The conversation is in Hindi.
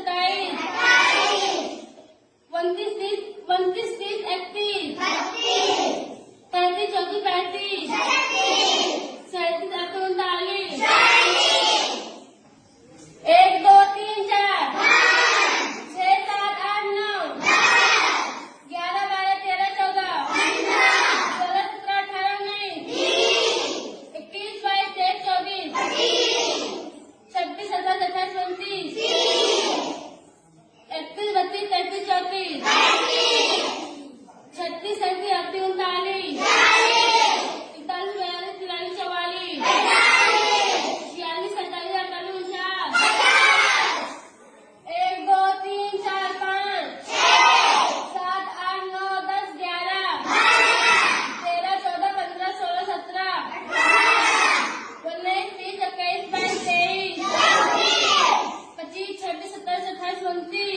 27, 29, 30, 31, 32, 33, 34, 35, 37, 38, 39, 1, 2, 3, 4, 6, 7, 8, 9, 11, 12, 13, 14, 16, 17, 18, 19, 21, 22, 23, 24, 26, 27, 28, 29, 30, 31, 32, 33, 34, 36, 37, 38, 39, 41, 42, 43, 44, 45, 46, 47, 48, 49, 50, 1, 2, 3, 4, 5, 7, 8, 9, 10, 11, 13, 14, 15, 16, 17, 19, 20, 21, 22, 23, 25, 26, 27, 28, 29,